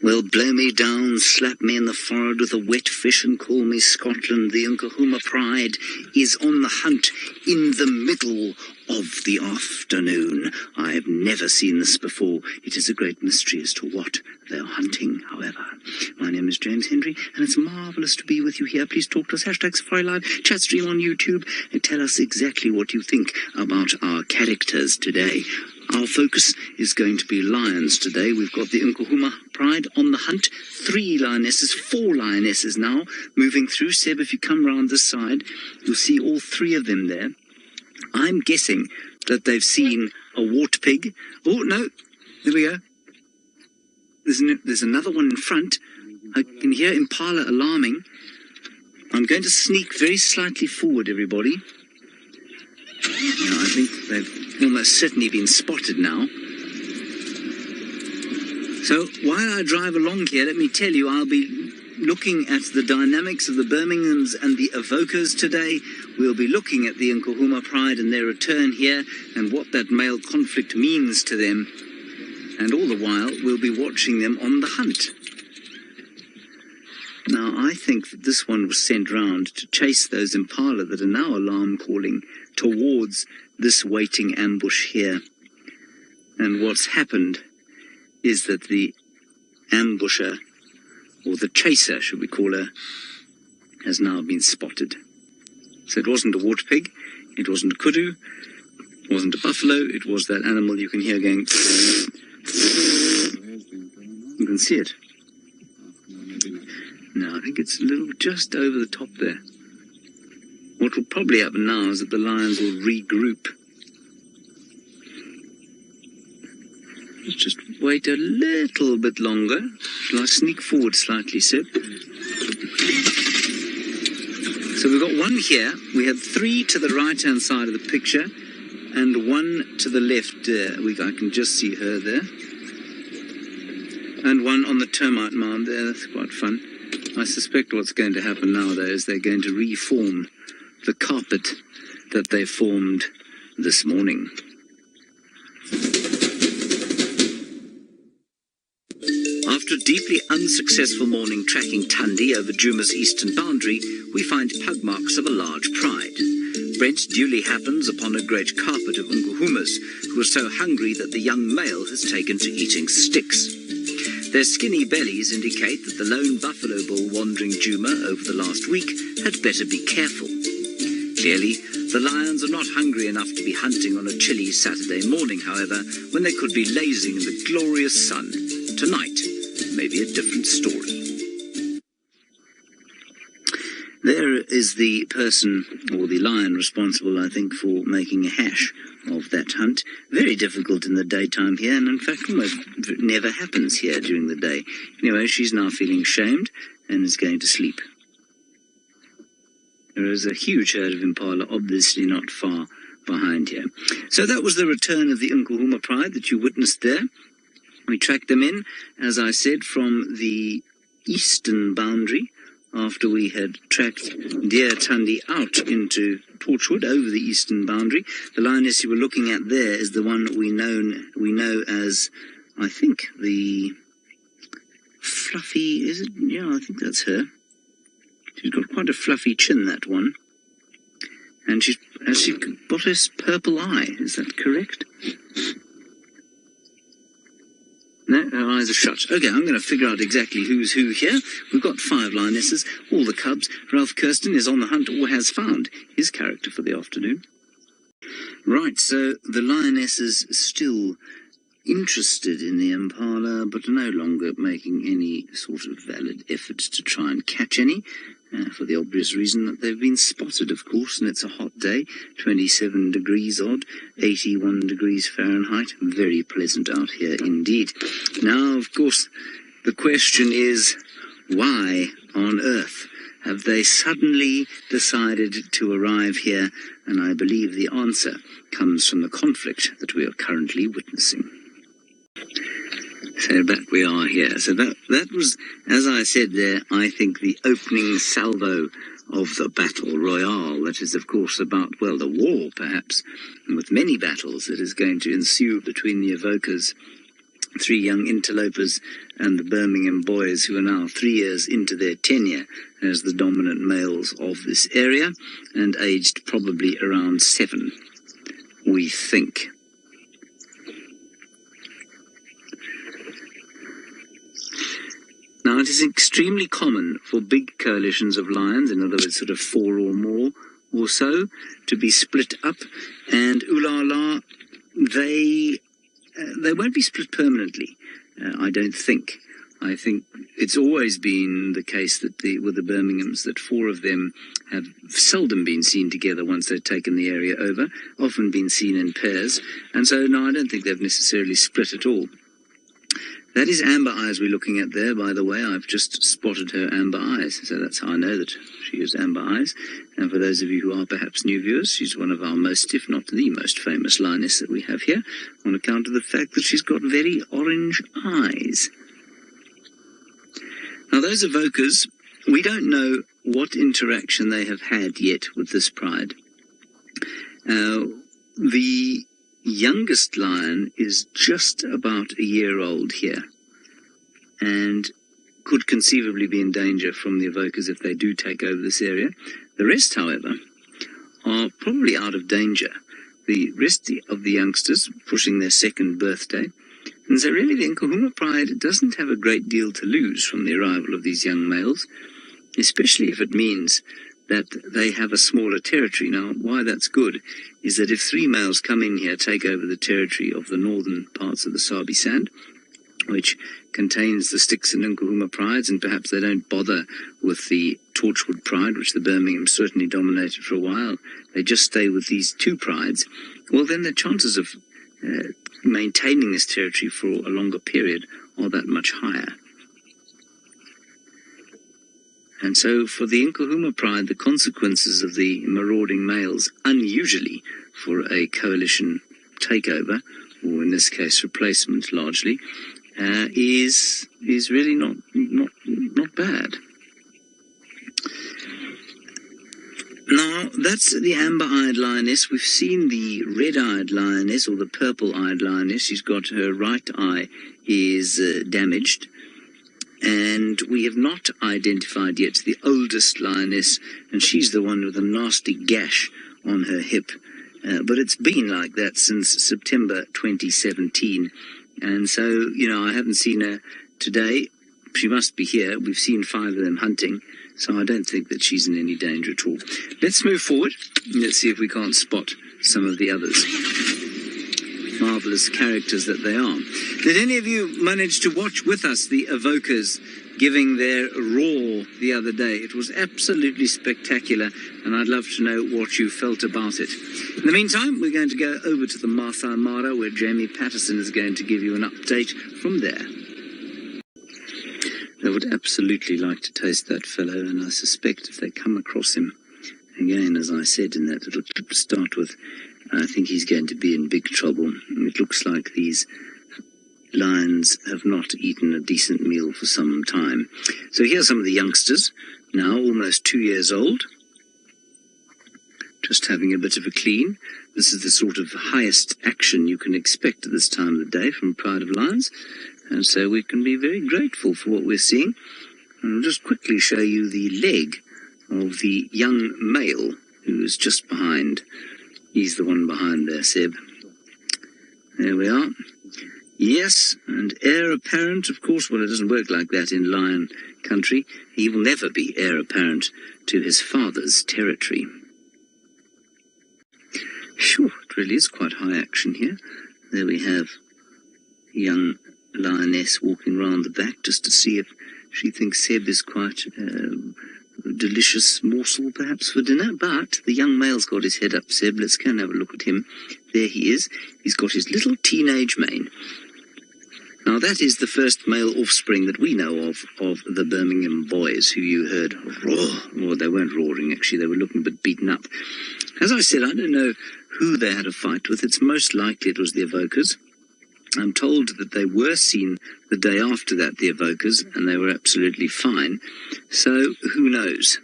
Well, blow me down, slap me in the forehead with a wet fish and call me Scotland. The Nkuhuma Pride is on the hunt in the middle of the afternoon. I have never seen this before. It is a great mystery as to what they are hunting, however. My name is James Henry, and it's marvellous to be with you here. Please talk to us, #SafariLive, chat stream on YouTube, and tell us exactly what you think about our characters today. Our focus is going to be lions today. We've got the Nkuhuma Pride on the hunt. 3 lionesses, 4 lionesses now, moving through. Seb, if you come round this side, you'll see all 3 of them there. I'm guessing that they've seen a wart pig. Oh, no, there we go. There's another one in front. I can hear impala alarming. I'm going to sneak very slightly forward, everybody. Now, I think they've almost certainly been spotted now. So while I drive along here, let me tell you, I'll be looking at the dynamics of the Birminghams and the Evokers today. We'll be looking at the Nkuhuma Pride and their return here and what that male conflict means to them. And all the while, we'll be watching them on the hunt. Now, I think that this one was sent round to chase those impala that are now alarm calling towards this waiting ambush here. And what's happened is that the ambusher, or the chaser, should we call her, has now been spotted. So it wasn't a water pig, it wasn't a kudu, it wasn't a buffalo, it was that animal you can hear going. You can see it. No, I think it's a little just over the top there. What will probably happen now is that the lions will regroup. Let's just wait a little bit longer. Shall I sneak forward slightly, Sib? So we've got 1 here. We have 3 to the right-hand side of the picture and 1 to the left. I can just see her there. And 1 on the termite mound there. That's quite fun. I suspect what's going to happen now, though, is they're going to reform the carpet that they formed this morning. After a deeply unsuccessful morning tracking Tundi over Djuma's eastern boundary, we find pug marks of a large pride. Brent duly happens upon a great carpet of Nkuhumas, who are so hungry that the young male has taken to eating sticks. Their skinny bellies indicate that the lone buffalo bull wandering Djuma over the last week had better be careful. Clearly, the lions are not hungry enough to be hunting on a chilly Saturday morning, however, when they could be lazing in the glorious sun. Tonight, maybe a different story. There is the person, or the lion, responsible, I think, for making a hash of that hunt. Very difficult in the daytime here, and in fact almost never happens here during the day. Anyway, she's now feeling shamed and is going to sleep. There is a huge herd of impala, obviously not far behind here. So that was the return of the Nkuhuma Pride that you witnessed there. We tracked them in, as I said, from the eastern boundary, after we had tracked deer Tundi out into Torchwood over the eastern boundary. The lioness you were looking at there is the one we know as, I think, the fluffy, is it? Yeah, I think that's her. She's got quite a fluffy chin, that one. And she's got this purple eye, is that correct? No, her eyes are shut. Okay, I'm going to figure out exactly who's who here. We've got 5 lionesses, all the cubs. Ralph Kirsten is on the hunt or has found his character for the afternoon. Right, so the lionesses still interested in the impala, but no longer making any sort of valid efforts to try and catch any, for the obvious reason that they've been spotted, of course, and it's a hot day, 27 degrees odd, 81 degrees Fahrenheit, very pleasant out here indeed. Now, of course, the question is, why on earth have they suddenly decided to arrive here? And I believe the answer comes from the conflict that we are currently witnessing. So back we are here. So that was, as I said there, I think the opening salvo of the battle royale. That is, of course, about, well, the war, perhaps, and with many battles that is going to ensue between the Evokers 3 young interlopers and the Birmingham boys, who are now 3 years into their tenure as the dominant males of this area, and aged probably around 7, we think. Now, it is extremely common for big coalitions of lions, in other words, sort of 4 or more or so, to be split up, and ooh-la-la, they won't be split permanently, I don't think. I think it's always been the case that with the Birminghams, that 4 of them have seldom been seen together once they've taken the area over, often been seen in pairs, and so, no, I don't think they've necessarily split at all. That is Amber Eyes we're looking at there, by the way. I've just spotted her Amber Eyes, so that's how I know that she is Amber Eyes. And for those of you who are perhaps new viewers, she's one of our most, if not the most famous lioness that we have here, on account of the fact that she's got very orange eyes. Now, those evokers, we don't know what interaction they have had yet with this pride. The youngest lion is just about a year old here, and could conceivably be in danger from the evokers if they do take over this area. The rest, however, are probably out of danger. The rest of the youngsters pushing their 2nd birthday, and so really the Nkuhuma Pride doesn't have a great deal to lose from the arrival of these young males, especially if it means that they have a smaller territory. Now, why that's good is that if 3 males come in here, take over the territory of the northern parts of the Sabi Sand, which contains the Styx and Nkuhuma Prides, and perhaps they don't bother with the Torchwood Pride, which the Birmingham certainly dominated for a while, they just stay with these 2 prides, well, then the chances of maintaining this territory for a longer period are that much higher. And so for the Nkuhuma Pride, the consequences of the marauding males, unusually for a coalition takeover, or in this case replacement largely, is really not bad. Now, that's the amber-eyed lioness. We've seen the red-eyed lioness, or the purple-eyed lioness. She's got her right eye is damaged. And we have not identified yet the oldest lioness, and she's the one with a nasty gash on her hip. But it's been like that since September 2017. And so, I haven't seen her today. She must be here. We've seen 5 of them hunting, so I don't think that she's in any danger at all. Let's move forward. Let's see if we can't spot some of the others. Marvellous characters that they are. Did any of you manage to watch with us the evokers giving their roar the other day? It was absolutely spectacular, and I'd love to know what you felt about it. In the meantime, we're going to go over to the Masai Mara, where Jamie Patterson is going to give you an update from there. They would absolutely like to taste that fellow, and I suspect if they come across him, again, as I said in that little clip to start with, I think he's going to be in big trouble. It looks like these lions have not eaten a decent meal for some time. So here's some of the youngsters, now almost 2 years old, just having a bit of a clean. This is the sort of highest action you can expect at this time of the day from Pride of Lions, and so we can be very grateful for what we're seeing. And I'll just quickly show you the leg of the young male who is just behind. He's the one behind there, Seb. There we are. Yes, and heir apparent, of course. Well, it doesn't work like that in lion country. He will never be heir apparent to his father's territory. Sure, it really is quite high action here. There we have a young lioness walking round the back just to see if she thinks Seb is quite delicious morsel perhaps for dinner, but the young male's got his head up, Seb. Let's go and have a look at him. There he is. He's got his little teenage mane. Now that is the first male offspring that we know of the Birmingham boys who you heard roar. Well, they weren't roaring actually, they were looking a bit beaten up. As I said, I don't know who they had a fight with. It's most likely it was the evokers. I'm told that they were seen the day after that, the evokers, and they were absolutely fine. So, who knows?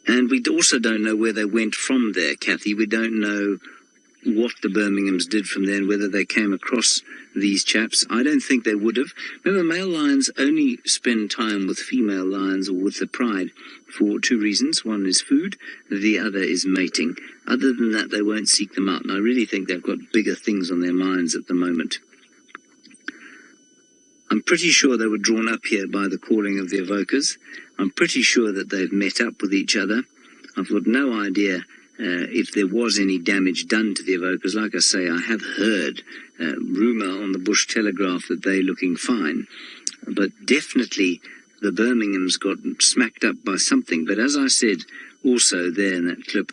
And we also don't know where they went from there, Kathy. We don't know what the Birminghams did from there and whether they came across these chaps. I don't think they would have. Remember, male lions only spend time with female lions or with the pride for two reasons. One is food, the other is mating. Other than that, they won't seek them out, and I really think they've got bigger things on their minds at the moment. I'm pretty sure they were drawn up here by the calling of the evokers. I'm pretty sure that they've met up with each other. I've got no idea if there was any damage done to the evokers. Like I say, I have heard rumour on the Bush Telegraph that they're looking fine. But definitely the Birminghams got smacked up by something. But as I said also there in that clip,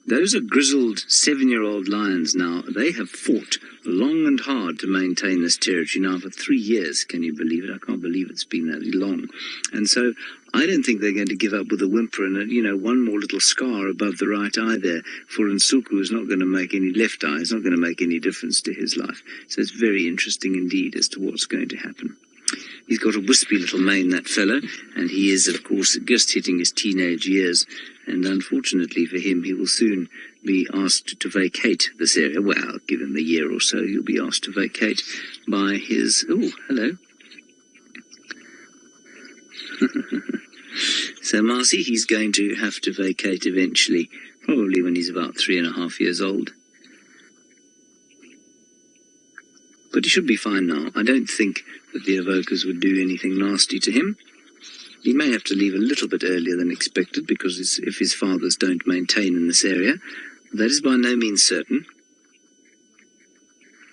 those are grizzled 7-year-old lions now. They have fought long and hard to maintain this territory now for 3 years. Can you believe it? I can't believe it's been that long. And so I don't think they're going to give up with a whimper. And, one more little scar above the right eye there for Nsuku is not going to make any left eye. It's not going to make any difference to his life. So it's very interesting indeed as to what's going to happen. He's got a wispy little mane, that fellow, and he is, of course, just hitting his teenage years. And unfortunately for him, he will soon be asked to vacate this area. Well, give him a year or so, he'll be asked to vacate by his... Oh, hello. So, Marcy, he's going to have to vacate eventually, probably when he's about 3.5 years old. But he should be fine now. I don't think that the evokers would do anything nasty to him. He may have to leave a little bit earlier than expected, because if his fathers don't maintain in this area, that is by no means certain.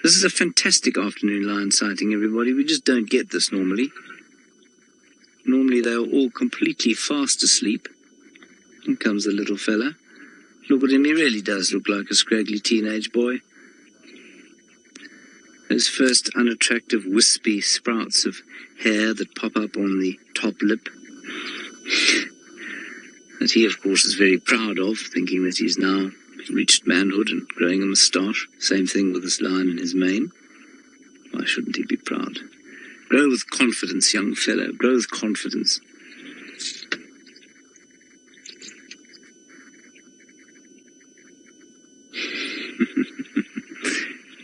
This is a fantastic afternoon lion sighting, everybody. We just don't get this normally. Normally they are all completely fast asleep. Here comes the little fella. Look at him, he really does look like a scraggly teenage boy. Those first unattractive wispy sprouts of hair that pop up on the top lip, that he of course is very proud of, thinking that he's now reached manhood and growing a moustache. Same thing with this lion in his mane. Why shouldn't he be proud? Grow with confidence, young fellow, grow with confidence.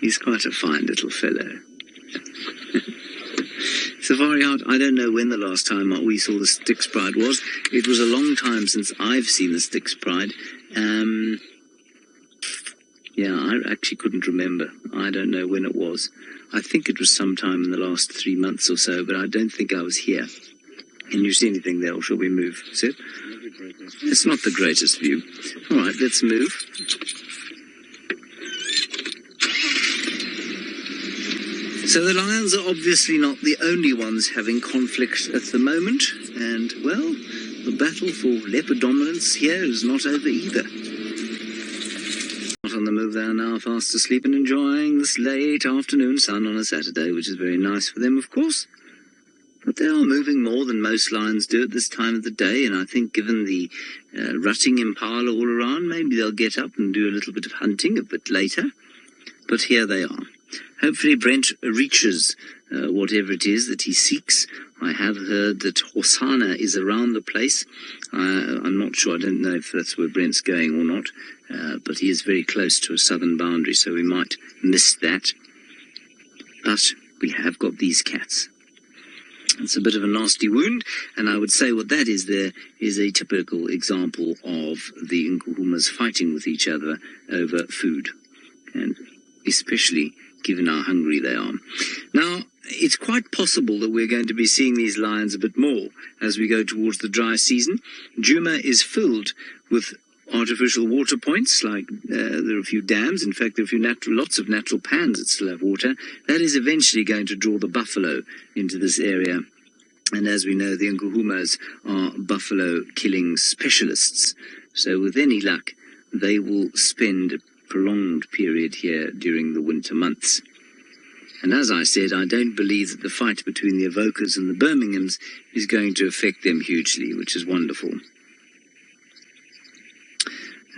He's quite a fine little fellow. Safari Art, I don't know when the last time we saw the Styx Pride was. It was a long time since I've seen the Styx Pride. Yeah, I actually couldn't remember. I don't know when it was. I think it was sometime in the last 3 months or so, but I don't think I was here. Can you see anything there, or shall we move? Sid? It's not the greatest view. All right, let's move. So the lions are obviously not the only ones having conflict at the moment, and, well, the battle for leopard dominance here is not over either. Not on the move, they are now fast asleep and enjoying this late afternoon sun on a Saturday, which is very nice for them, of course. But they are moving more than most lions do at this time of the day, and I think given the rutting impala all around, maybe they'll get up and do a little bit of hunting a bit later. But here they are. Hopefully Brent reaches whatever it is that he seeks. I have heard that Hosanna is around the place. I'm not sure. I don't know if that's where Brent's going or not. But he is very close to a southern boundary, so we might miss that. But we have got these cats. It's a bit of a nasty wound, and I would say what that is there is a typical example of the Nkuhumas fighting with each other over food, and especially given how hungry they are. Now, it's quite possible that we're going to be seeing these lions a bit more as we go towards the dry season. Djuma is filled with artificial water points, like there are a few dams. In fact, there are lots of natural pans that still have water. That is eventually going to draw the buffalo into this area. And as we know, the Nkuhumas are buffalo killing specialists. So with any luck, they will spend a prolonged period here during the winter months. And as I said, I don't believe that the fight between the evokers and the Birminghams is going to affect them hugely, which is wonderful.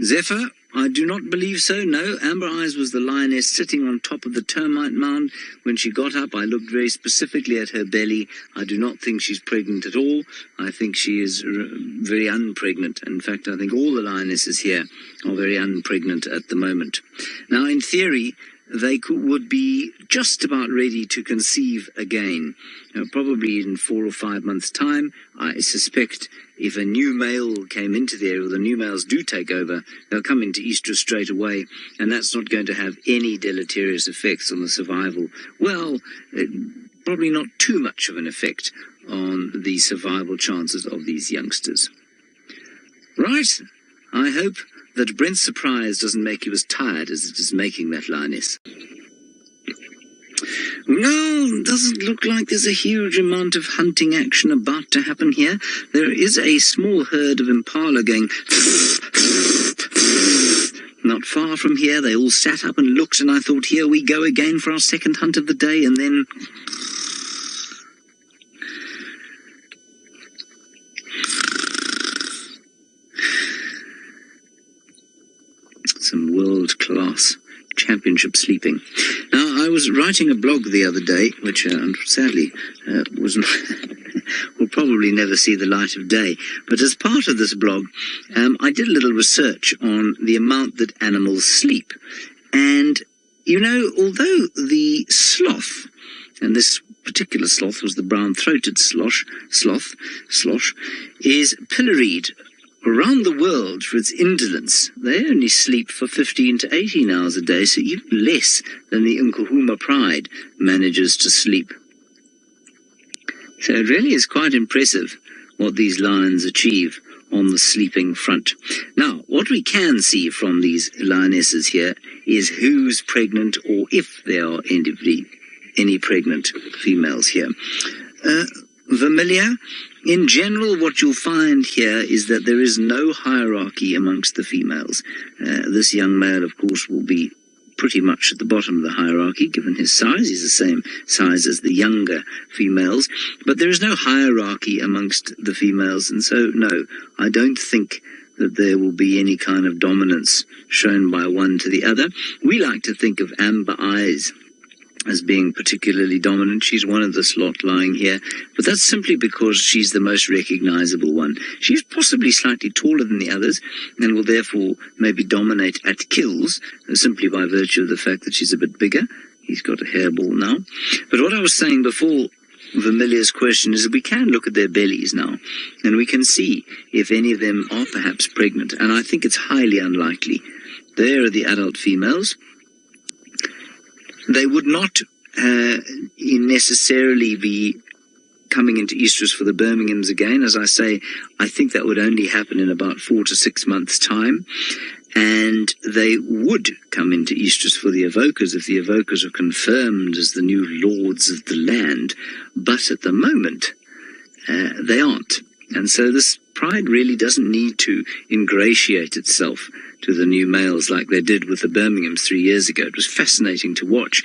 Zephyr I do not believe so, no. Amber Eyes was the lioness sitting on top of the termite mound. When she got up, I looked very specifically at her belly. I do not think she's pregnant at all. I think she is very unpregnant. In fact, I think all the lionesses here are very unpregnant at the moment. Now, in theory, they would be just about ready to conceive again, probably in 4 or 5 months' time. I suspect if a new male came into the area, or the new males do take over, they'll come into estrus straight away, and that's not going to have any deleterious effects on the survival. Well, probably not too much of an effect on the survival chances of these youngsters. Right, I hope that Brent's surprise doesn't make you as tired as it is making that lioness. No, doesn't look like there's a huge amount of hunting action about to happen here. There is a small herd of impala going not far from here. They all sat up and looked, and I thought, here we go again for our second hunt of the day, and then some world-class championship sleeping. Now, I was writing a blog the other day, which sadly will probably never see the light of day. But as part of this blog, I did a little research on the amount that animals sleep. And, you know, although the sloth, and this particular sloth was the brown-throated sloth, is pilloried around the world for its indolence. They only sleep for 15 to 18 hours a day, so even less than the Nkuhuma Pride manages to sleep. So it really is quite impressive what these lions achieve on the sleeping front. Now, what we can see from these lionesses here is who's pregnant, or if there are any pregnant females here. Vermilia, in general, what you'll find here is that there is no hierarchy amongst the females. This young male, of course, will be pretty much at the bottom of the hierarchy, given his size. He's the same size as the younger females. But there is no hierarchy amongst the females, and so, no, I don't think that there will be any kind of dominance shown by one to the other. We like to think of Amber Eyes as being particularly dominant. She's one of the lot lying here, but that's simply because she's the most recognizable one. She's possibly slightly taller than the others, and will therefore maybe dominate at kills, simply by virtue of the fact that she's a bit bigger. He's got a hairball now. But what I was saying before Vermilia's question is that we can look at their bellies now, and we can see if any of them are perhaps pregnant, and I think it's highly unlikely. There are the adult females. They would not necessarily be coming into estrus for the Birminghams again. As I say, I think that would only happen in about 4 to 6 months' time. And they would come into estrus for the evokers if the evokers are confirmed as the new lords of the land. But at the moment, they aren't. And so this pride really doesn't need to ingratiate itself to the new males like they did with the Birminghams 3 years ago. It was fascinating to watch.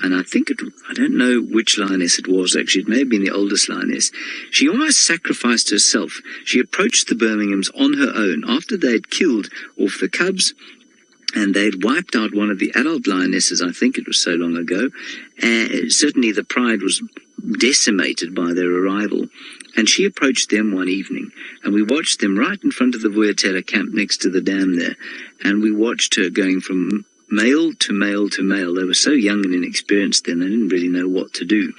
And I think I don't know which lioness it was, actually. It may have been the oldest lioness. She almost sacrificed herself. She approached the Birminghams on her own after they had killed off the cubs, and they'd wiped out one of the adult lionesses. I think it was so long ago. Certainly the pride was decimated by their arrival. And she approached them one evening, and we watched them right in front of the Vuyatela camp next to the dam there. And we watched her going from male to male to male. They were so young and inexperienced then, they didn't really know what to do.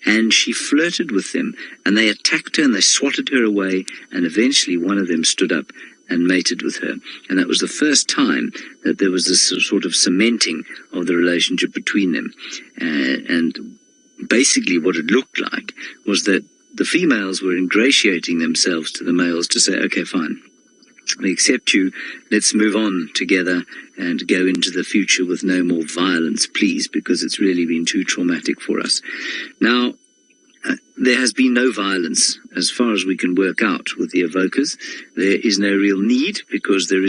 And she flirted with them, and they attacked her and they swatted her away, and eventually one of them stood up and mated with her. And that was the first time that there was this sort of cementing of the relationship between them. And basically what it looked like was that the females were ingratiating themselves to the males to say, okay, fine, we accept you, let's move on together and go into the future with no more violence, please, because it's really been too traumatic for us. Now, there has been no violence as far as we can work out with the evokers. There is no real need because there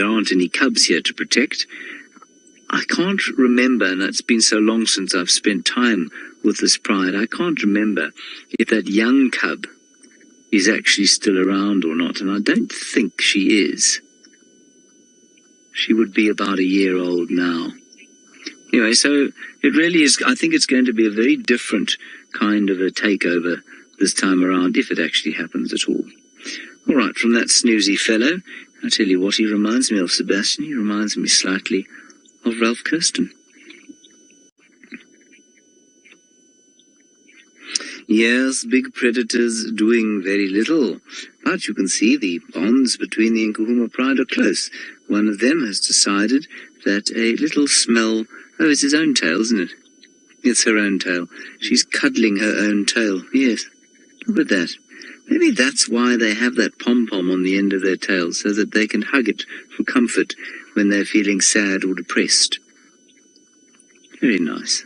aren't any cubs here to protect. I can't remember, and it's been so long since I've spent time with this pride, I can't remember if that young cub is actually still around or not, and I don't think she is. She would be about a year old now. Anyway, so it really is, I think it's going to be a very different kind of a takeover this time around, if it actually happens at all. All right, from that snoozy fellow, I tell you what he reminds me of, Sebastian. He reminds me slightly of Ralph Kirsten. Yes, big predators doing very little, but you can see the bonds between the Nkuhuma Pride are close. One of them has decided that a little smell... Oh, it's his own tail, isn't it? It's her own tail. She's cuddling her own tail. Yes, look at that. Maybe that's why they have that pom-pom on the end of their tail, so that they can hug it for comfort when they're feeling sad or depressed. Very nice.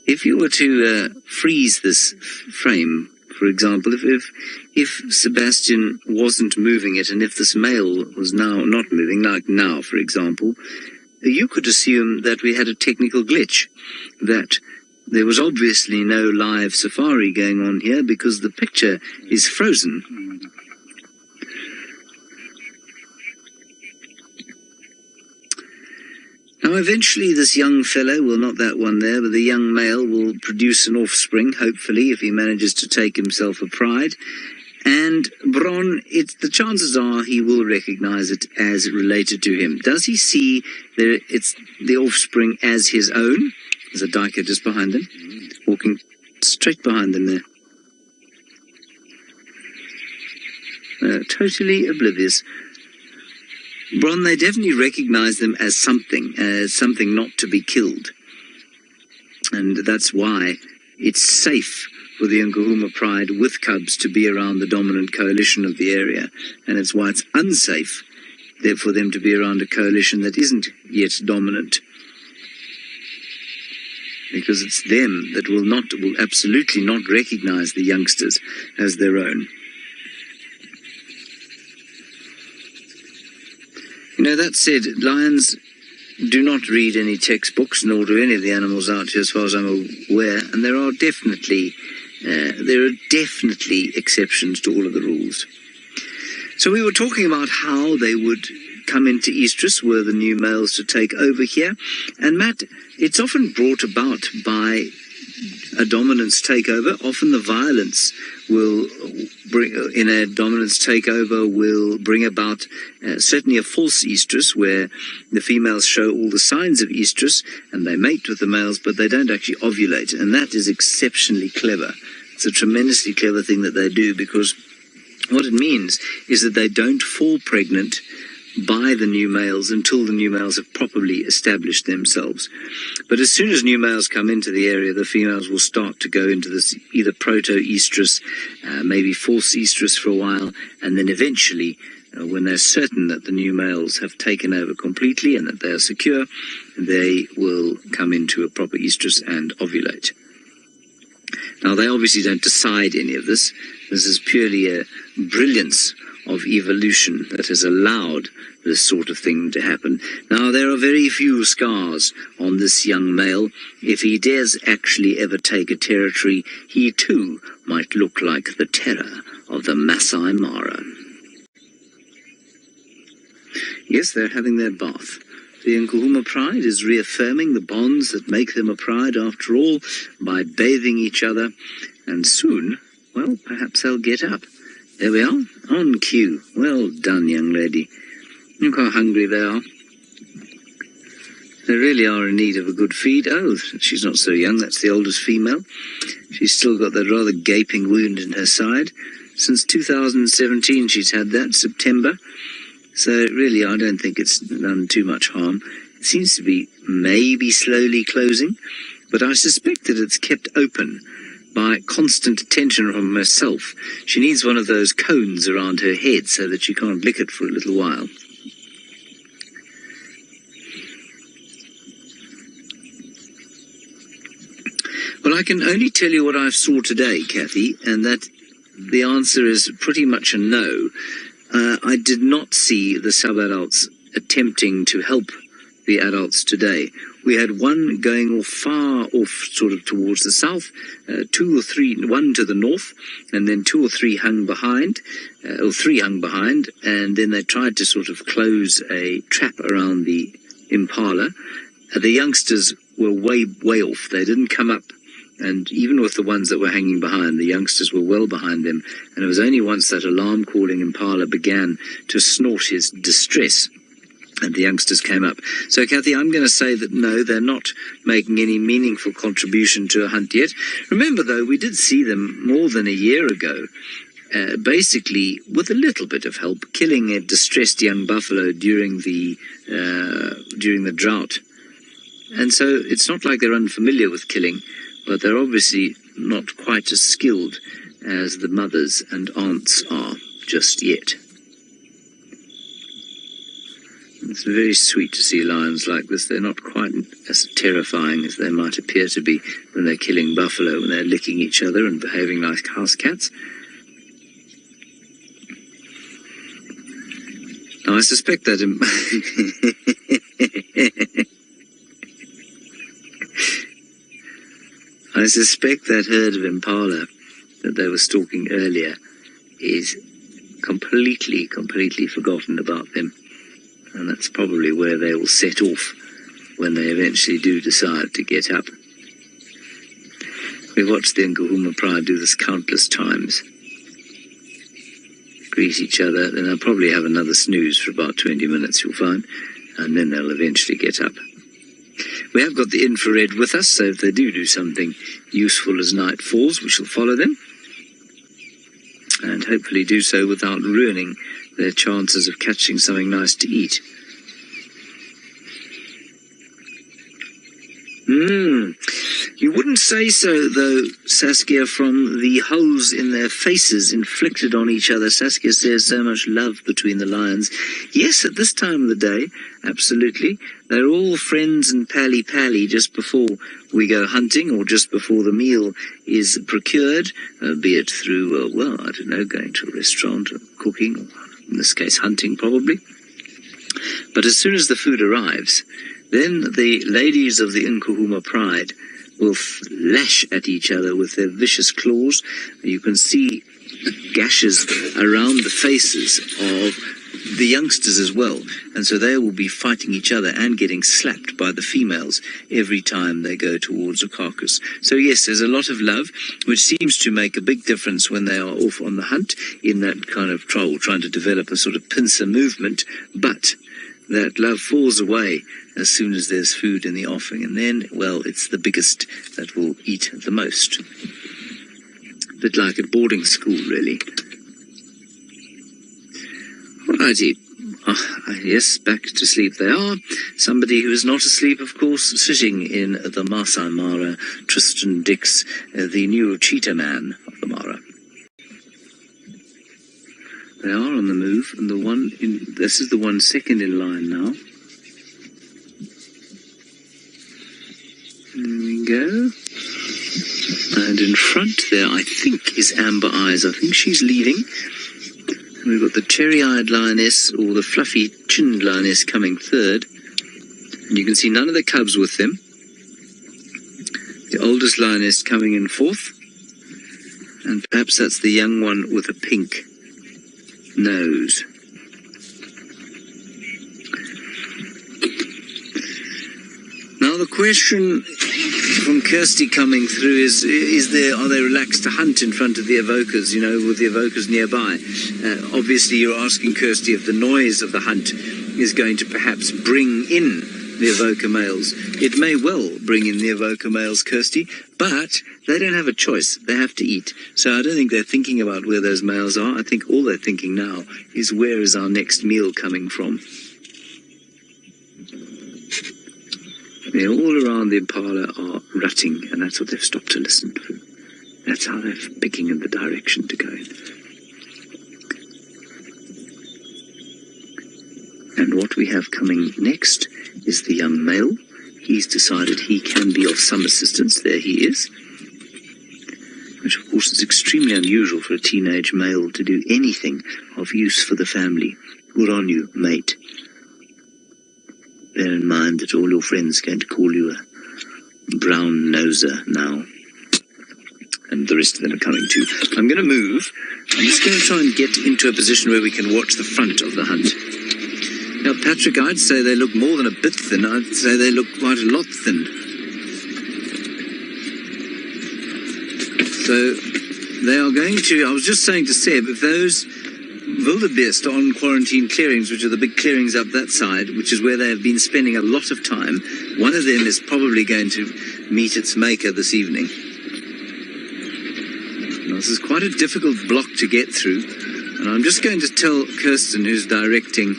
If you were to freeze this frame, for example, if Sebastian wasn't moving it, and if this male was now not moving, like now, for example, you could assume that we had a technical glitch, that there was obviously no live safari going on here because the picture is frozen. Now, eventually this young fellow, well, not that one there, but the young male will produce an offspring, hopefully, if he manages to take himself a pride. And Bron, the chances are he will recognize it as related to him. Does he see it's the offspring as his own? There's a duiker just behind them, walking straight behind them there. Totally oblivious. Bron, they definitely recognize them as something not to be killed. And that's why it's safe for the Nkuhuma Pride with cubs to be around the dominant coalition of the area. And it's why it's unsafe for them to be around a coalition that isn't yet dominant. Because it's them that will absolutely not recognize the youngsters as their own. You know, that said, lions do not read any textbooks, nor do any of the animals out here, as far as I'm aware, and there are definitely exceptions to all of the rules. So we were talking about how they would come into estrus, were the new males to take over here, and Matt, it's often brought about by a dominance takeover. Often the violence will in a dominance takeover will bring about certainly a false estrus, where the females show all the signs of estrus and they mate with the males, but they don't actually ovulate, and that is exceptionally clever. It's a tremendously clever thing that they do, because what it means is that they don't fall pregnant by the new males until the new males have properly established themselves. But as soon as new males come into the area, the females will start to go into this either proto-estrus, maybe false estrus for a while, and then eventually, when they're certain that the new males have taken over completely and that they are secure, they will come into a proper estrus and ovulate. Now, they obviously don't decide any of this. This is purely a brilliance of evolution that has allowed this sort of thing to happen. Now, there are very few scars on this young male. If he dares actually ever take a territory, he too might look like the terror of the Masai Mara. Yes, they're having their bath. The Nkuhuma Pride is reaffirming the bonds that make them a pride after all by bathing each other, and soon, well, perhaps they'll get up. There we are, on cue. Well done, young lady. Look how hungry they are. They really are in need of a good feed. Oh, she's not so young. That's the oldest female. She's still got that rather gaping wound in her side. Since 2017 she's had that, September. So really, I don't think it's done too much harm. It seems to be maybe slowly closing, but I suspect that it's kept open by constant attention from herself. She needs one of those cones around her head so that she can't lick it for a little while. Well, I can only tell you what I saw today, Kathy, and that the answer is pretty much a no. I did not see the sub-adults attempting to help the adults today. We had one going off far off, sort of towards the south, two or three, one to the north, and then two or three hung behind, or three hung behind, and then they tried to sort of close a trap around the impala. The youngsters were way off. They didn't come up, and even with the ones that were hanging behind, the youngsters were well behind them, and it was only once that alarm-calling impala began to snort his distress and the youngsters came up. So, Kathy, I'm going to say that no, they're not making any meaningful contribution to a hunt yet. Remember, though, we did see them more than a year ago, basically, with a little bit of help, killing a distressed young buffalo during the drought. And so it's not like they're unfamiliar with killing, but they're obviously not quite as skilled as the mothers and aunts are just yet. It's very sweet to see lions like this. They're not quite as terrifying as they might appear to be when they're killing buffalo, when they're licking each other and behaving like house cats. Now, I suspect that... I suspect that herd of impala that they were stalking earlier is completely forgotten about them. And that's probably where they will set off when they eventually do decide to get up. We've watched the Nkuhuma Pride do this countless times. Greet each other, then they'll probably have another snooze for about 20 minutes, you'll find, and then they'll eventually get up. We have got the infrared with us, so if they do something useful as night falls, we shall follow them, and hopefully do so without ruining their chances of catching something nice to eat. You wouldn't say so, though, Saskia, from the holes in their faces inflicted on each other. Saskia says so much love between the lions. Yes, at this time of the day, absolutely. They're all friends and pally-pally just before we go hunting or just before the meal is procured, be it through, well, I don't know, going to a restaurant or cooking, or in this case hunting probably. But as soon as the food arrives, then the ladies of the Nkuhuma Pride will lash at each other with their vicious claws. You can see gashes around the faces of the youngsters as well, and so they will be fighting each other and getting slapped by the females every time they go towards a carcass. So yes, there's a lot of love, which seems to make a big difference when they are off on the hunt, in that kind of trying to develop a sort of pincer movement, but that love falls away as soon as there's food in the offing, and then, well, it's the biggest that will eat the most. A bit like at boarding school, really. Alrighty. Yes, back to sleep they are. Somebody who is not asleep, of course, sitting in the Masai Mara, Tristan Dix, the new cheetah man of the Mara. They are on the move, and this is the one second in line now. There we go. And in front there, I think, is Amber Eyes. I think she's leading. And we've got the cherry-eyed lioness, or the fluffy-chinned lioness, coming third. And you can see none of the cubs with them. The oldest lioness coming in fourth. And perhaps that's the young one with a pink nose. Now the question from Kirsty coming through is are they relaxed to hunt in front of the evokers, you know, with the evokers nearby? Obviously you're asking, Kirsty, if the noise of the hunt is going to perhaps bring in the evoker males. It may well bring in the evoker males, Kirsty, but they don't have a choice. They have to eat. So I don't think they're thinking about where those males are. I think all they're thinking now is, where is our next meal coming from? They're all around the impala are rutting, and that's what they've stopped to listen to. That's how they're picking in the direction to go in. And what we have coming next is the young male. He's decided he can be of some assistance. There he is. Which, of course, is extremely unusual for a teenage male to do anything of use for the family. Good on you, mate. Bear in mind that all your friends are going to call you a brown noser now. And the rest of them are coming too. I'm going to move. I'm just going to try and get into a position where we can watch the front of the hunt. Now, Patrick, I'd say they look more than a bit thin. I'd say they look quite a lot thin. So, they are going to... I was just saying to Seb, if those wildebeest on quarantine clearings, which are the big clearings up that side, which is where they have been spending a lot of time, one of them is probably going to meet its maker this evening. Now, this is quite a difficult block to get through, and I'm just going to tell Kirsten, who's directing,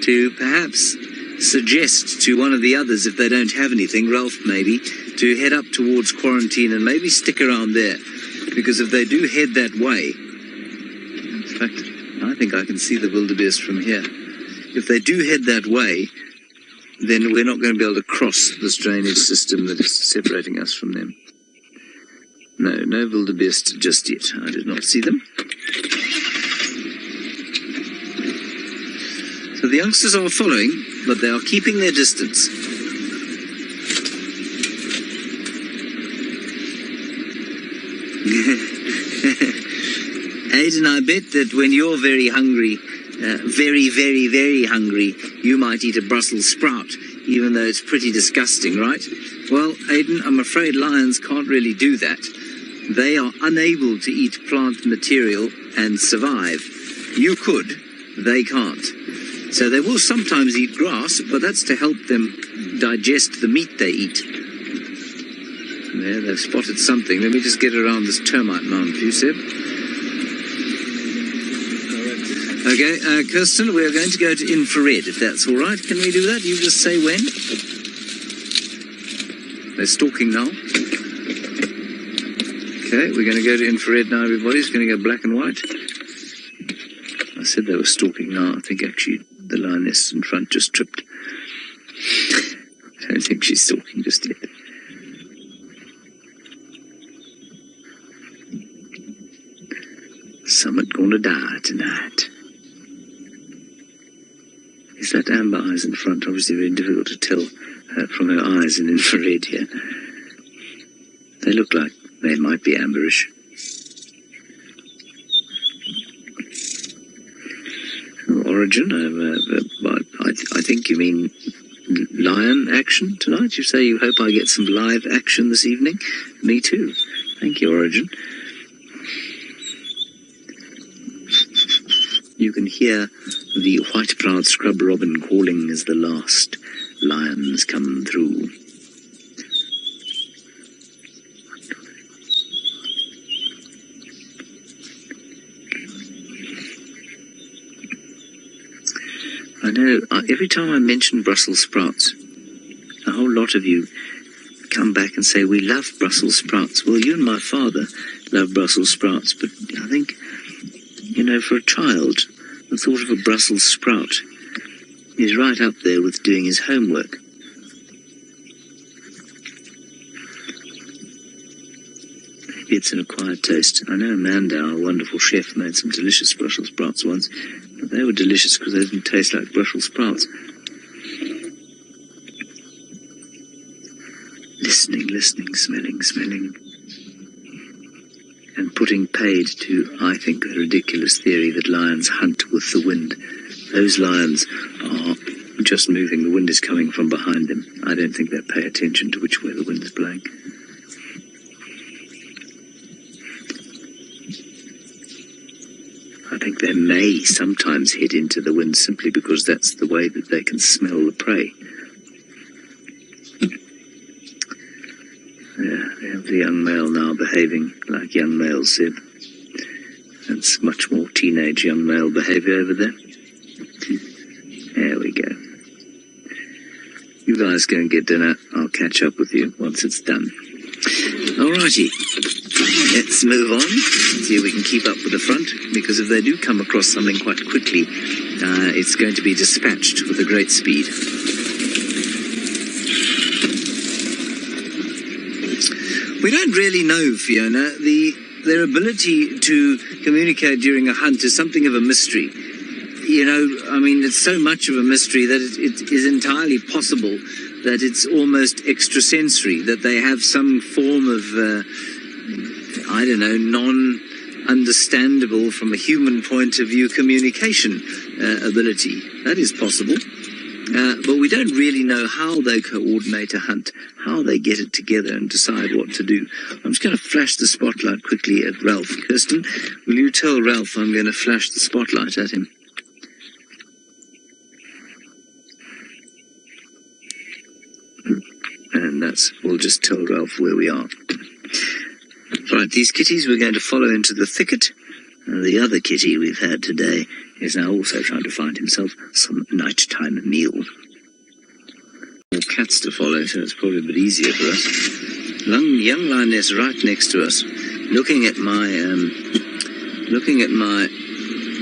to perhaps suggest to one of the others, if they don't have anything, Ralph maybe, to head up towards quarantine and maybe stick around there. Because if they do head that way, in fact, I think I can see the wildebeest from here. If they do head that way, then we're not going to be able to cross this drainage system that is separating us from them. No wildebeest just yet. I did not see them. So the youngsters are following, but they are keeping their distance. Aidan, I bet that when you're very hungry, very, very, very hungry, you might eat a Brussels sprout, even though it's pretty disgusting, right? Well, Aidan, I'm afraid lions can't really do that. They are unable to eat plant material and survive. You could, they can't. So they will sometimes eat grass, but that's to help them digest the meat they eat. There, they've spotted something. Let me just get around this termite mound for you, Seb. Okay, Kirsten, we're going to go to infrared, if that's all right. Can we do that? You just say when. They're stalking now. Okay, we're going to go to infrared now, everybody. It's going to go black and white. I said they were stalking now. I think actually the lioness in front just tripped. I don't think she's stalking just yet. Someone's going to die tonight. Is that amber eyes in front? Obviously very difficult to tell from her eyes in infrared here. They look like they might be amberish. Origin, I think you mean lion action tonight? You say you hope I get some live action this evening? Me too. Thank you, Origin. You can hear the white-browed scrub robin calling as the last lions come through. I know, every time I mention Brussels sprouts, a whole lot of you come back and say, we love Brussels sprouts. Well, you and my father love Brussels sprouts, but I think, you know, for a child, the thought of a Brussels sprout is right up there with doing his homework. Maybe it's an acquired taste. I know Amanda, our wonderful chef, made some delicious Brussels sprouts once, but they were delicious because they didn't taste like Brussels sprouts. Listening, smelling. And putting paid to, I think, a ridiculous theory that lions hunt with the wind. Those lions are just moving. The wind is coming from behind them. I don't think they pay attention to which way the wind is blowing. I think they may sometimes head into the wind simply because that's the way that they can smell the prey. Yeah, there's the young male now behaving like young males, Seb. That's much more teenage young male behaviour over there. There we go. You guys go and get dinner. I'll catch up with you once it's done. Alrighty. Let's move on. See if we can keep up with the front, because if they do come across something quite quickly, it's going to be dispatched with a great speed. We don't really know, Fiona. Their ability to communicate during a hunt is something of a mystery. you know, I mean, it's so much of a mystery that it is entirely possible that it's almost extrasensory, that they have some form of, I don't know, non-understandable from a human point of view communication ability. That is possible. But we don't really know how they coordinate a hunt, how they get it together and decide what to do. I'm just going to flash the spotlight quickly at Ralph. Kirsten, will you tell Ralph I'm going to flash the spotlight at him? And we'll just tell Ralph where we are. Right, these kitties we're going to follow into the thicket. And the other kitty we've had today is now also trying to find himself some nighttime meal. More cats to follow, so it's probably a bit easier for us. Young lioness right next to us, looking at my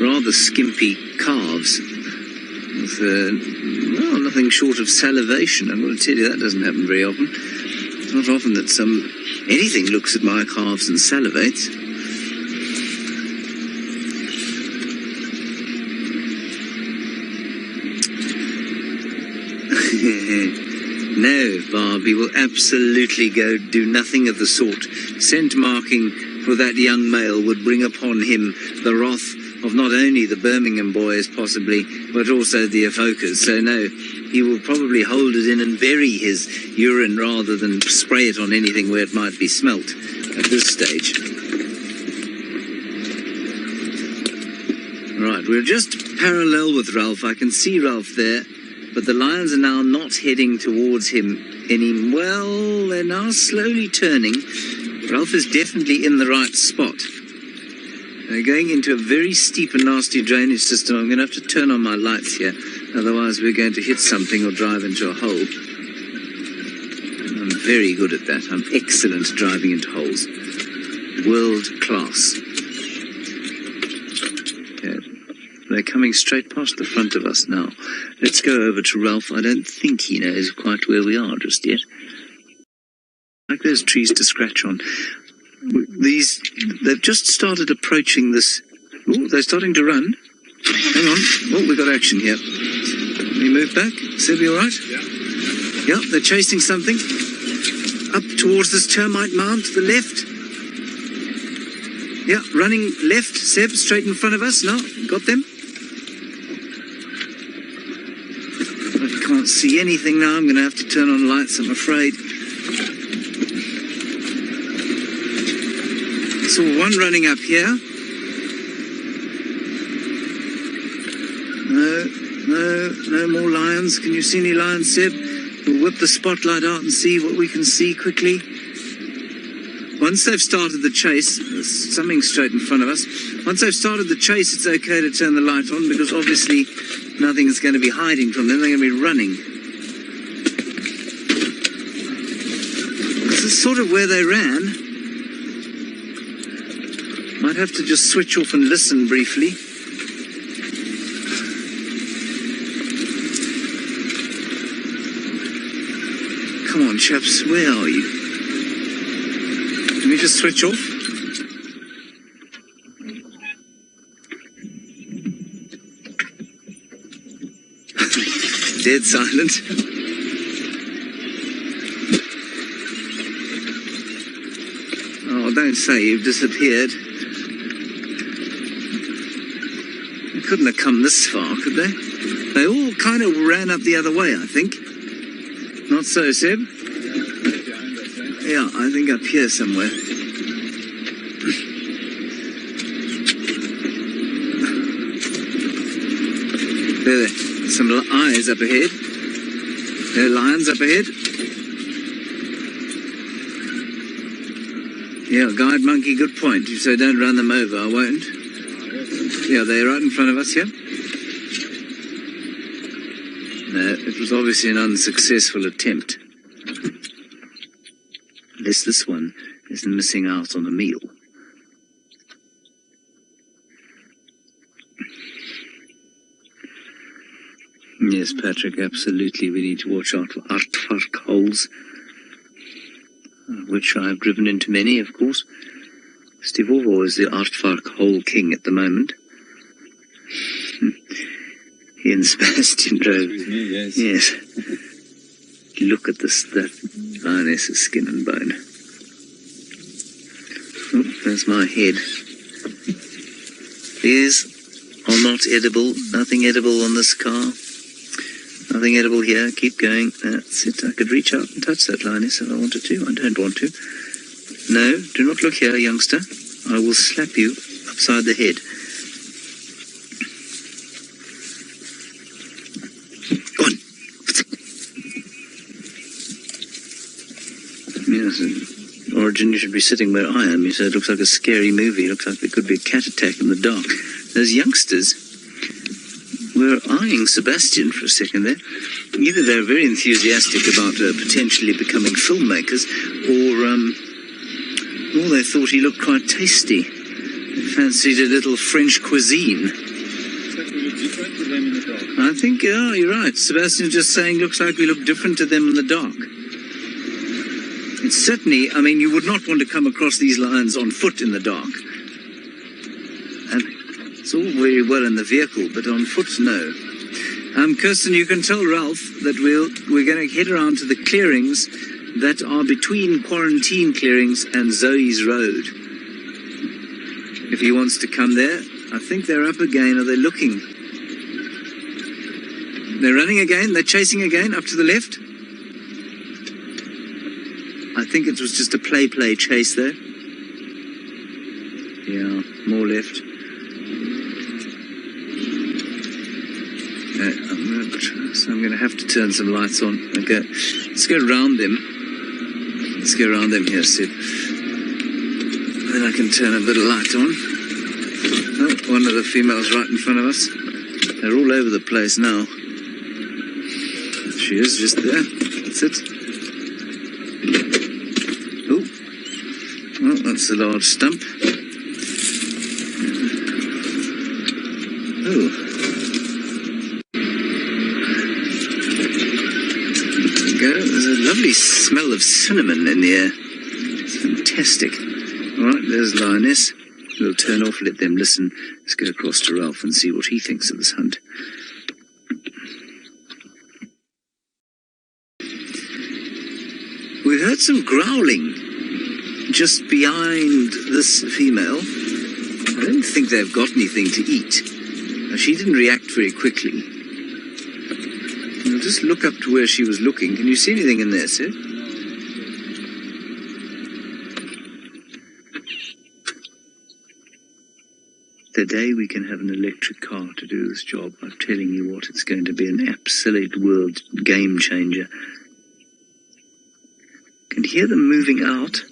rather skimpy calves. With, well, nothing short of salivation. I'm going to tell you that doesn't happen very often. It's not often that anything looks at my calves and salivates. No, Barbie will absolutely do nothing of the sort. Scent marking for that young male would bring upon him the wrath of not only the Birmingham boys, possibly, but also the evokers. So no, he will probably hold it in and bury his urine rather than spray it on anything where it might be smelt at this stage. Right, we're just parallel with Ralph. I can see Ralph there, but the lions are now not heading towards him well, they're now slowly turning. Ralph is definitely in the right spot. They're going into a very steep and nasty drainage system. I'm going to have to turn on my lights here, otherwise we're going to hit something or drive into a hole. I'm very good at that. I'm excellent at driving into holes. World class. Okay. They're coming straight past the front of us now. Let's go over to Ralph. I don't think he knows quite where we are just yet. Like those trees to scratch on. They've just started approaching this. Oh, they're starting to run. Hang on. Oh, we've got action here. Can we move back? Seb, you all right? Yeah, they're chasing something. Up towards this termite mound to the left. Yeah, running left, Seb, straight in front of us. No, got them. I can't see anything now. I'm going to have to turn on lights, I'm afraid. Saw one running up here. No more lions. Can you see any lions, Seb? We'll whip the spotlight out and see what we can see quickly. Once they've started the chase, there's something straight in front of us. Once they've started the chase, it's okay to turn the light on because obviously nothing's going to be hiding from them. They're going to be running. This is sort of where they ran. Might have to just switch off and listen briefly. Come on, chaps, where are you? Can we just switch off? Dead silent. Oh, don't say you've disappeared. They couldn't have come this far, could they? They all kind of ran up the other way, I think. Not so, Seb? Yeah, I think up here somewhere. There, some eyes up ahead. There are lions up ahead. Yeah, guide monkey, good point. You say don't run them over, I won't. Yeah, they're right in front of us here. No, it was obviously an unsuccessful attempt. Unless this one is missing out on a meal. Yes, Patrick, absolutely. We need to watch out for aardvark holes, which I've driven into many, of course. Steve Orvo is the aardvark hole king at the moment. He and Sebastian drove. Yes. Yes. Look at this, that lioness is skin and bone. Oh, there's my head. These are not edible. Nothing edible on this car. Nothing edible here. Keep going. That's it. I could reach out and touch that lioness if I wanted to. I don't want to. No, do not look here, youngster. I will slap you upside the head. Go on. Yes, Origin, you should be sitting where I am. You said it looks like a scary movie. It looks like there could be a cat attack in the dark. Those youngsters were eyeing Sebastian for a second there. Either they're very enthusiastic about potentially becoming filmmakers, or they thought he looked quite tasty. They fancied a little French cuisine. I think, yeah, you're right. Sebastian's just saying looks like we look different to them in the dark. It's certainly, I mean, you would not want to come across these lions on foot in the dark. And it's all very well in the vehicle, but on foot, no. Kirsten, you can tell Ralph that we're going to head around to the clearings that are between quarantine clearings and Zoe's Road. If he wants to come there, I think they're up again. Are they looking? They're running again. They're chasing again up to the left. I think it was just a play chase there. Yeah, more left. I'm going to have to turn some lights on. Okay, let's go around them. Let's go around them here, Sid. Then I can turn a bit of light on. Oh, one of the females right in front of us. They're all over the place now. She is just there. That's it. Oh, that's a large stump. Oh. There's a lovely smell of cinnamon in the air. It's fantastic. All right, there's lioness. We'll turn off, let them listen. Let's go across to Ralph and see what he thinks of this hunt. We heard some growling just behind this female. I don't think they've got anything to eat. She didn't react very quickly. We'll just look up to where she was looking. Can you see anything in there, Sid? The day we can have an electric car to do this job, I'm telling you what, it's going to be an absolute world game changer. Can you hear them moving out?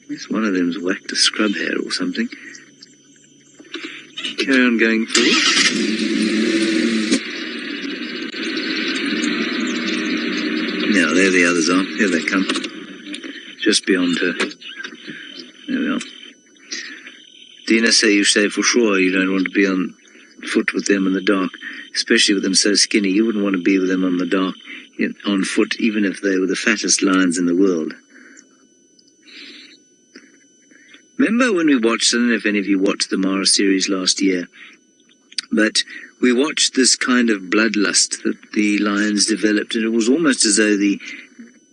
Yes, one of them's whacked a scrub hair or something. Carry on going forward. Now, there the others are. Here they come. Just beyond her. There we are. Dina say you say for sure you don't want to be on foot with them in the dark, especially with them so skinny. You wouldn't want to be with them on the dark, on foot, even if they were the fattest lions in the world. Remember when we watched, I don't know if any of you watched the Mara series last year, but we watched this kind of bloodlust that the lions developed, and it was almost as though the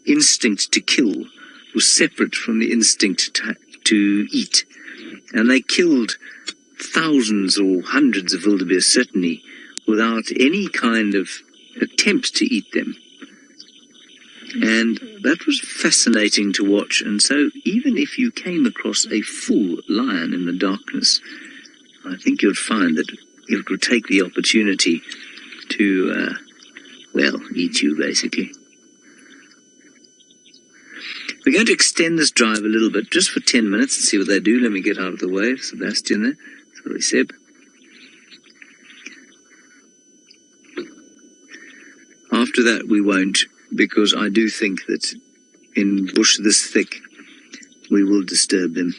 instinct to kill was separate from the instinct to eat. And they killed thousands or hundreds of wildebeest, certainly, without any kind of attempt to eat them. And that was fascinating to watch. And so even if you came across a full lion in the darkness, I think you'd find that it would take the opportunity to, eat you, basically. We're going to extend this drive a little bit, just for 10 minutes, and see what they do. Let me get out of the way. Sebastian there. Sorry, Seb. After that, we won't, because I do think that in bush this thick, we will disturb them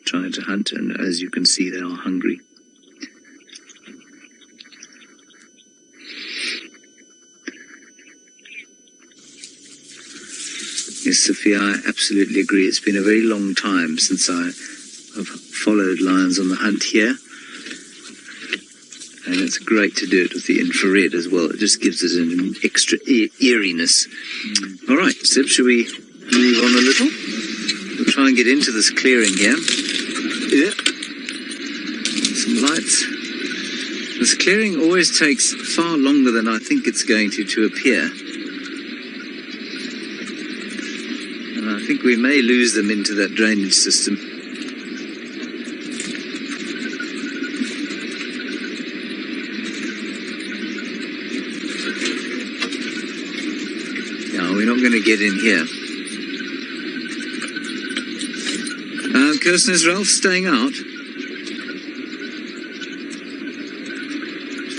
trying to hunt, and as you can see, they are hungry. Yes, Sophia, I absolutely agree. It's been a very long time since I have followed lions on the hunt here. And it's great to do it with the infrared as well. It just gives it an extra eeriness. All right, Seb, should we move on a little? We'll try and get into this clearing here. Yeah. Some lights. This clearing always takes far longer than I think it's going to appear. And I think we may lose them into that drainage system. No, we're not going to get in here. Kirsten, is Ralph staying out?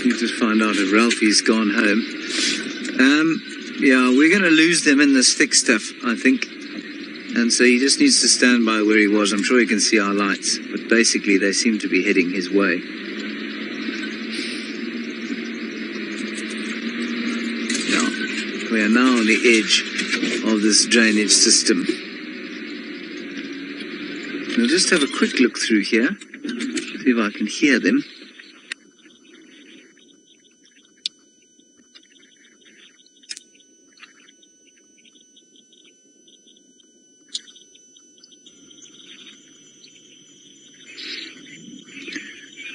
Need to find out if Ralphie's gone home. Yeah, we're going to lose them in this thick stuff, I think. And so he just needs to stand by where he was. I'm sure he can see our lights, but basically they seem to be heading his way. Yeah, we are now on the edge of this drainage system. I'll just have a quick look through here, see if I can hear them.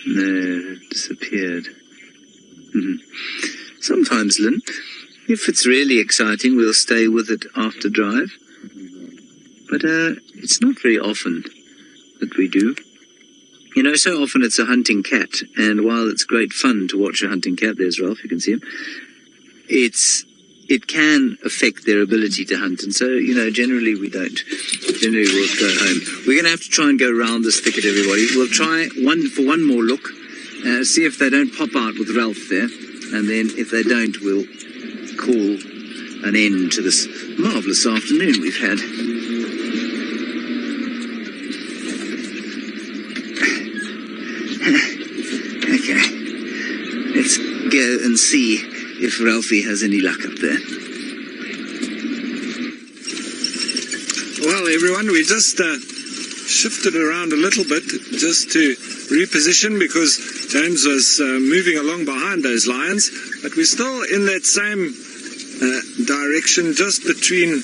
No, it disappeared. Sometimes, Lynn, if it's really exciting, we'll stay with it after drive. But it's not very often that we do. You know, so often it's a hunting cat, and while it's great fun to watch a hunting cat, there's Ralph, you can see him, it can affect their ability to hunt, and so, you know, generally we don't. Generally we'll go home. We're going to have to try and go round this thicket, everybody. We'll try one more look, see if they don't pop out with Ralph there, and then if they don't, we'll call an end to this marvellous afternoon we've had. Okay, let's go and see if Ralphie has any luck up there. Well, everyone, we just shifted around a little bit just to reposition because James was moving along behind those lions, but we're still in that same direction just between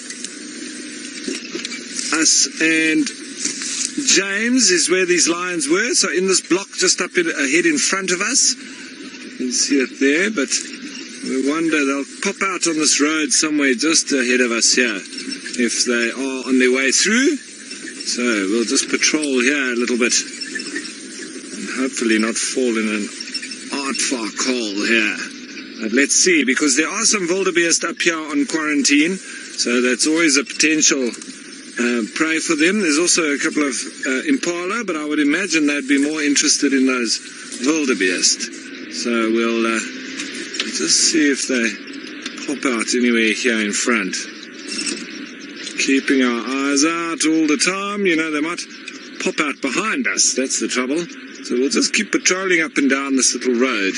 us and James is where these lions were, so in this block just up ahead in front of us. You can see it there, but we wonder they'll pop out on this road somewhere just ahead of us here if they are on their way through. So we'll just patrol here a little bit and hopefully not fall in an aardvark hole here. But let's see, because there are some wildebeest up here on quarantine, so that's always a potential prey for them. There's also a couple of impala, but I would imagine they'd be more interested in those wildebeest. So we'll just see if they pop out anywhere here in front. Keeping our eyes out all the time. You know, they might pop out behind us. That's the trouble. So we'll just keep patrolling up and down this little road.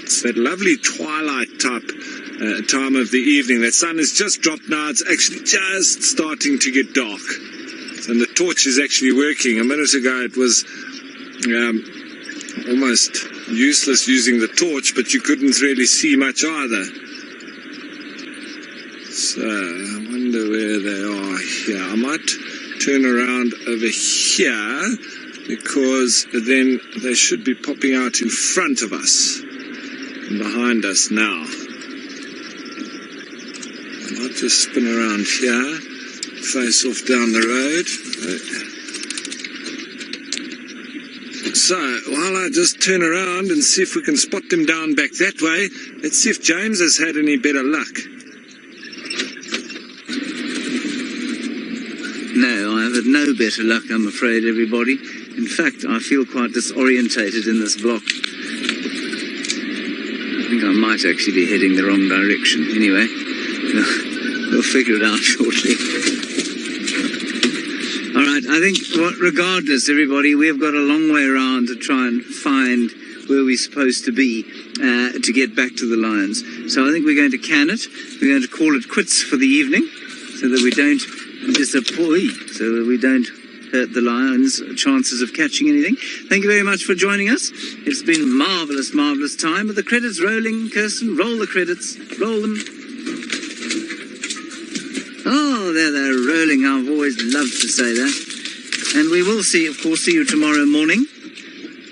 It's that lovely twilight type time of the evening. That sun has just dropped now. It's actually just starting to get dark. And the torch is actually working. A minute ago it was almost useless using the torch, but you couldn't really see much either. So, I wonder where they are here. I might turn around over here, because then they should be popping out in front of us and behind us now. I might just spin around here, face off down the road. So, while I just turn around and see if we can spot them down back that way, let's see if James has had any better luck. No, I have had no better luck, I'm afraid, everybody. In fact, I feel quite disorientated in this block. I think I might actually be heading the wrong direction. Anyway, we'll figure it out shortly. All right, I think, regardless, everybody, we've got a long way around to try and find where we're supposed to be to get back to the lions. So I think we're going to can it. We're going to call it quits for the evening so that we don't hurt the lions' chances of catching anything. Thank you very much for joining us. It's been a marvellous, marvellous time. Are the credits rolling, Kirsten? Roll the credits. Roll them. Oh, there they're rolling. I've always loved to say that. And we will see you tomorrow morning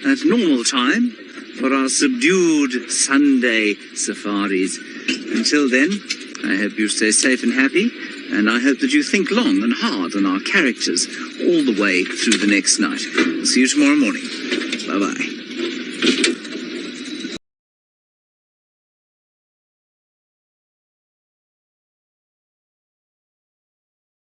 at normal time for our subdued Sunday safaris. Until then, I hope you stay safe and happy, and I hope that you think long and hard on our characters all the way through the next night. We'll see you tomorrow morning. Bye-bye.